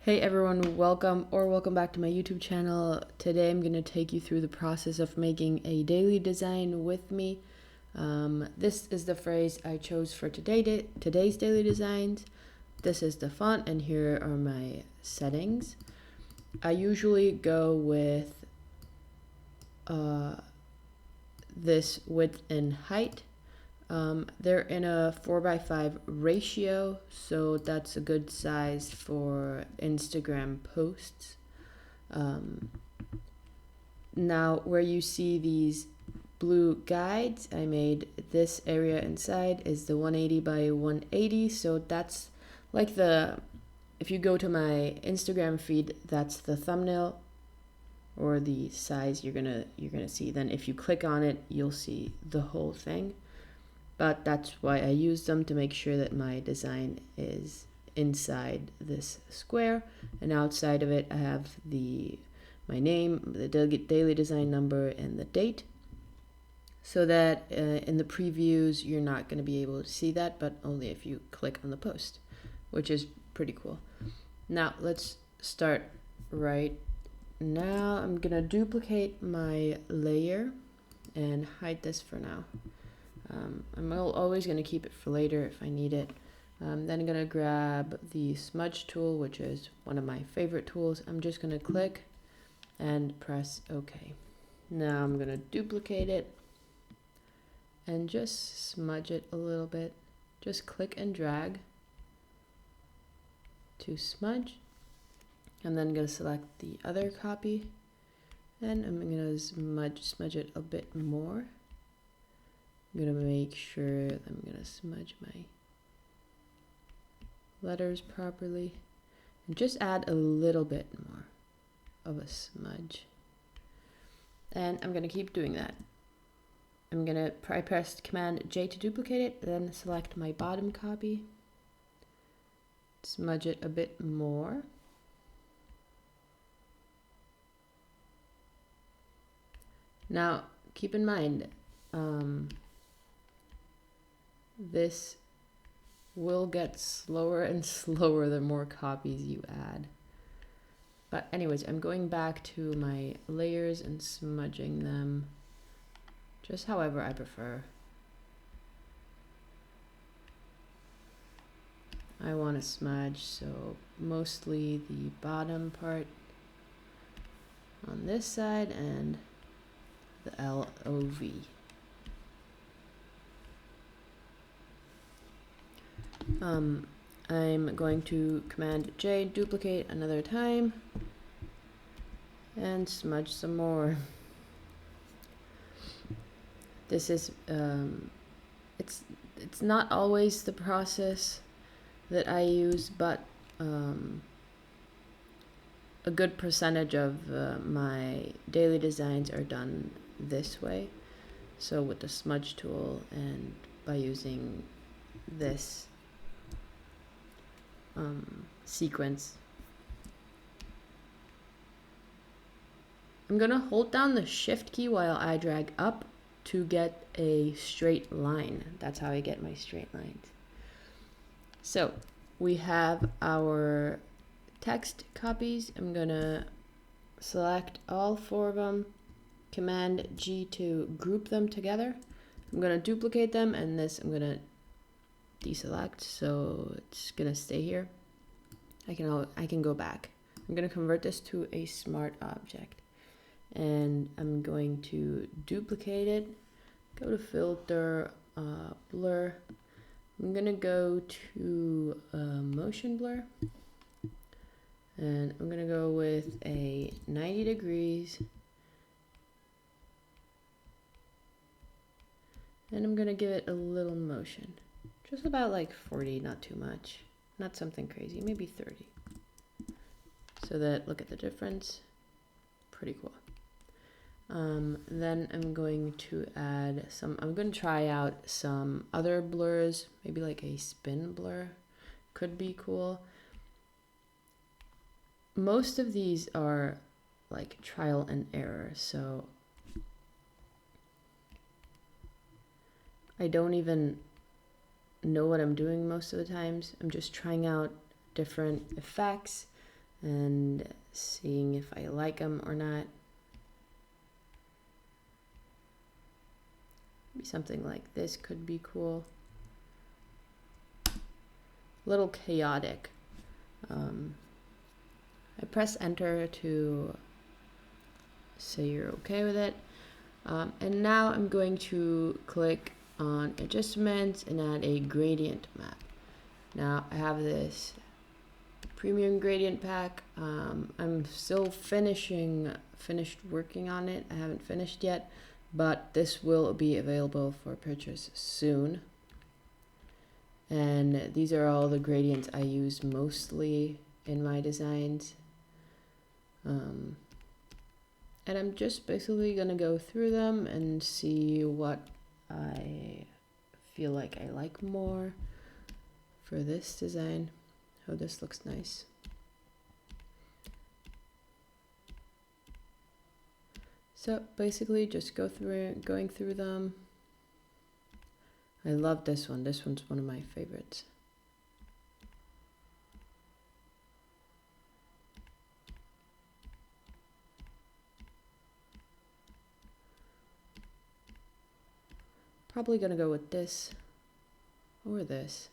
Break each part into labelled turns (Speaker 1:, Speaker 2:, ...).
Speaker 1: Hey everyone, welcome back to my YouTube channel. Today I'm going to take you through the process of making a daily design with me. This is the phrase I chose for today's daily designs. This is the font and here are my settings. I usually go with this width and height. They're in a 4:5 ratio, so that's a good size for Instagram posts. Now, where you see these blue guides, I made this area inside is the 180 by 180, so that's like if you go to my Instagram feed, that's the thumbnail or the size you're gonna see. Then if you click on it, you'll see the whole thing. But that's why I use them, to make sure that my design is inside this square, and outside of it I have my name, the daily design number, and the date, so that in the previews you're not going to be able to see that, but only if you click on the post, which is pretty cool. Now let's start right now. I'm going to duplicate my layer and hide this for now. I'm always going to keep it for later if I need it. Then I'm going to grab the smudge tool, which is one of my favorite tools. I'm just going to click and press OK. Now I'm going to duplicate it and just smudge it a little bit. Just click and drag to smudge. And then I'm going to select the other copy. And I'm going to smudge it a bit more. I'm going to make sure that I'm going to smudge my letters properly and just add a little bit more of a smudge. And I'm going to keep doing that. I pressed Command J to duplicate it, then select my bottom copy, smudge it a bit more. Now, keep in mind, this will get slower and slower the more copies you add. But anyways, I'm going back to my layers and smudging them just however I prefer. I want to smudge, so mostly the bottom part on this side and the LOV. I'm going to Command J, duplicate another time, and smudge some more. This is, it's not always the process that I use, but a good percentage of my daily designs are done this way. So with the smudge tool and by using this sequence. I'm going to hold down the shift key while I drag up to get a straight line. That's how I get my straight lines. So we have our text copies. I'm going to select all 4 of them, Command G to group them together. I'm going to duplicate them, and this I'm going to deselect, so it's gonna stay here. I can go back. I'm gonna convert this to a smart object, and I'm going to duplicate it, go to filter, blur. I'm gonna go to motion blur, and I'm gonna go with a 90 degrees, and I'm gonna give it a little motion. Just about like 40, not too much. Not something crazy, maybe 30. So that, look at the difference. Pretty cool. Then I'm going to add I'm going to try out some other blurs, maybe like a spin blur. Could be cool. Most of these are like trial and error, so I don't even know what I'm doing most of the times. I'm just trying out different effects and seeing if I like them or not. Maybe something like this could be cool. A little chaotic. I press enter to say you're okay with it. And now I'm going to click on adjustments and add a gradient map. Now I have this premium gradient pack. I'm still finished working on it. I haven't finished yet, but this will be available for purchase soon. And these are all the gradients I use mostly in my designs. And I'm just basically gonna go through them and see what I feel like I like more for this design. Oh, this looks nice. So basically just going through them. I love this one. This one's one of my favorites. Probably gonna go with this or this,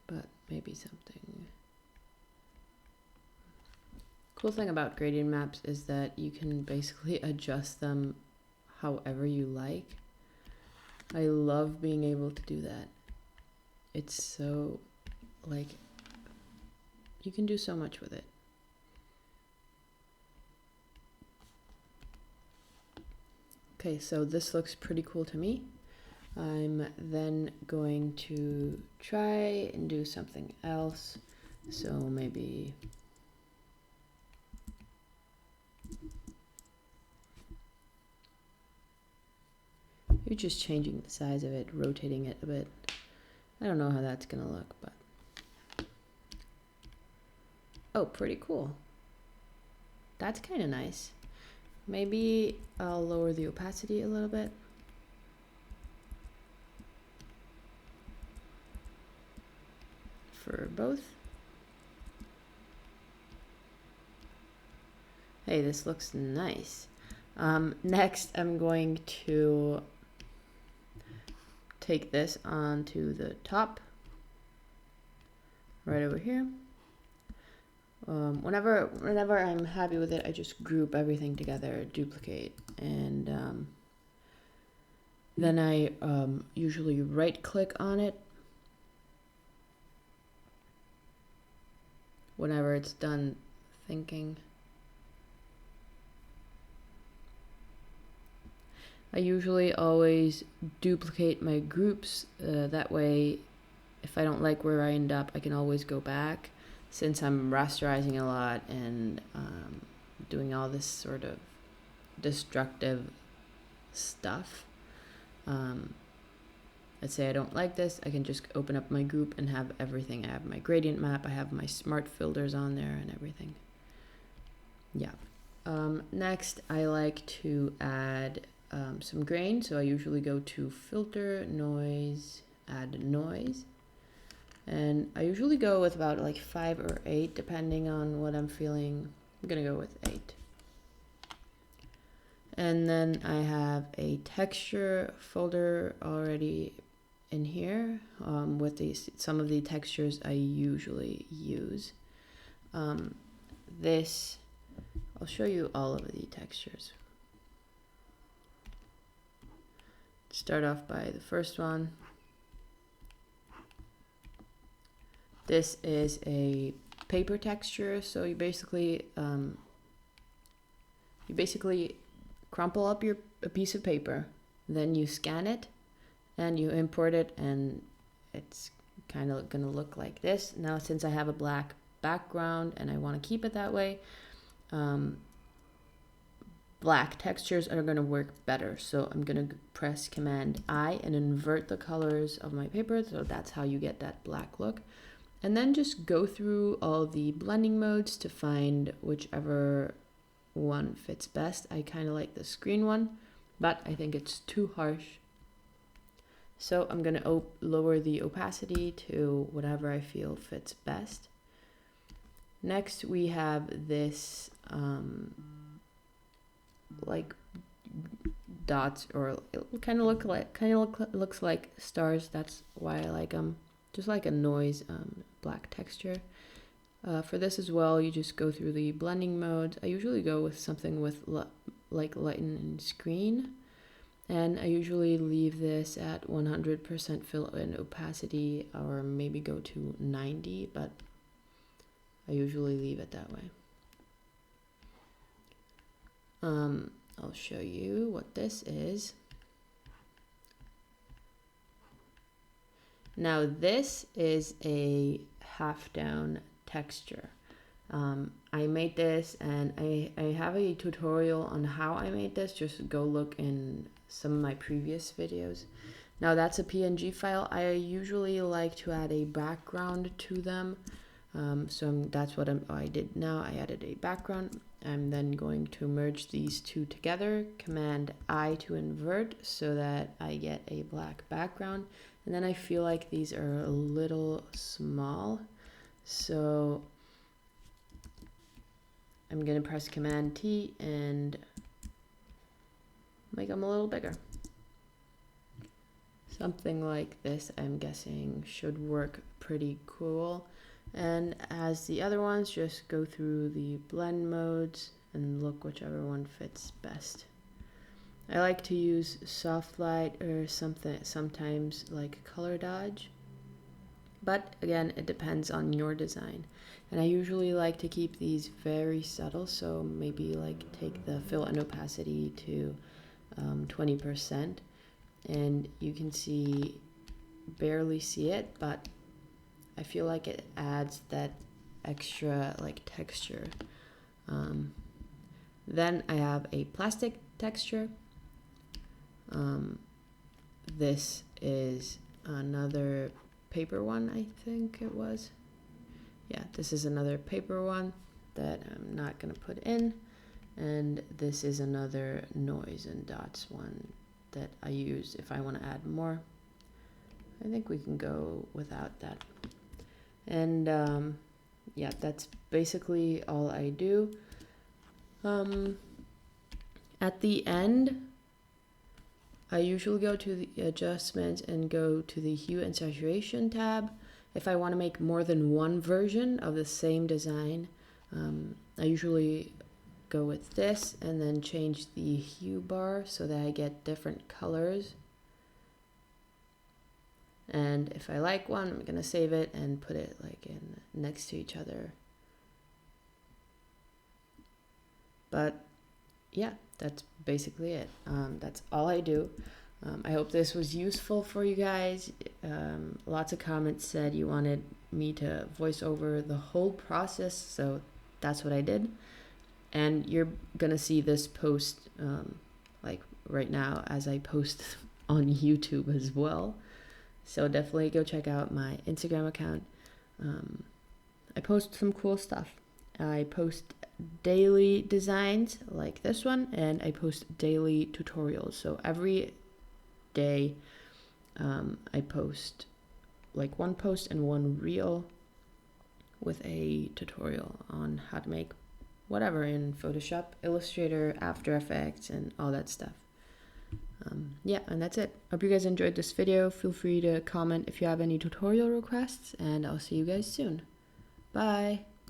Speaker 1: but maybe something. Cool thing about gradient maps is that you can basically adjust them however you like. I love being able to do that. It's so, like, you can do so much with it. Okay, so this looks pretty cool to me. I'm then going to try and do something else. So maybe you're just changing the size of it, rotating it a bit. I don't know how that's gonna look, but oh, pretty cool. That's kind of nice. Maybe I'll lower the opacity a little bit. For both. Hey, this looks nice. Next, I'm going to take this onto the top, right over here. Whenever I'm happy with it, I just group everything together, duplicate, and then I usually right-click on it whenever it's done thinking. I usually always duplicate my groups, that way if I don't like where I end up, I can always go back. Since I'm rasterizing a lot and doing all this sort of destructive stuff, let's say I don't like this, I can just open up my group and have everything. I have my gradient map, I have my smart filters on there and everything. Yeah. Next, I like to add some grain, so I usually go to filter, noise, add noise. And I usually go with about like 5 or 8, depending on what I'm feeling. I'm gonna go with 8. And then I have a texture folder already in here with some of the textures I usually use. I'll show you all of the textures. Start off by the first one. This is a paper texture, so you basically crumple up a piece of paper, then you scan it, and you import it, and it's kind of gonna look like this. Now, since I have a black background and I want to keep it that way, black textures are gonna work better. So I'm gonna press Command I and invert the colors of my paper, so that's how you get that black look. And then just go through all the blending modes to find whichever one fits best. I kind of like the screen one, but I think it's too harsh. So I'm going to lower the opacity to whatever I feel fits best. Next we have this like dots, or it kind of looks like stars. That's why I like them. Just like a noise black texture. For this as well, you just go through the blending modes. I usually go with something with like lighten and screen, and I usually leave this at 100% fill and opacity, or maybe go to 90, but I usually leave it that way. I'll show you what this is. Now this is a half down texture. I made this, and I have a tutorial on how I made this. Just go look in some of my previous videos. Now that's a PNG file. I usually like to add a background to them. That's what I did now. I added a background. I'm then going to merge these two together, Command I to invert so that I get a black background. And then I feel like these are a little small, so I'm gonna press Command T and make them a little bigger. Something like this, I'm guessing, should work pretty cool. And as the other ones, just go through the blend modes and look whichever one fits best. I like to use soft light or sometimes like color dodge, but again, it depends on your design. And I usually like to keep these very subtle, so maybe like take the fill and opacity to 20%, and you can barely see it, but I feel like it adds that extra like texture. Then I have a plastic texture. This is another paper one, I think it was. Yeah, this is another paper one that I'm not gonna put in. And this is another noise and dots one that I use if I want to add more. I think we can go without that. And yeah, that's basically all I do. At the end, I usually go to the adjustments and go to the hue and saturation tab. If I want to make more than one version of the same design, I usually go with this and then change the hue bar so that I get different colors. And if I like one, I'm gonna save it and put it like in next to each other. But yeah, that's basically it. That's all I do. I hope this was useful for you guys. Lots of comments said you wanted me to voice over the whole process, so that's what I did. And you're gonna see this post like right now as I post on YouTube as well. So definitely go check out my Instagram account. I post some cool stuff. I post daily designs like this one, and I post daily tutorials. So every day I post like one post and one reel with a tutorial on how to make whatever in Photoshop, Illustrator, After Effects, and all that stuff. Yeah, and that's it. Hope you guys enjoyed this video. Feel free to comment if you have any tutorial requests, and I'll see you guys soon. Bye!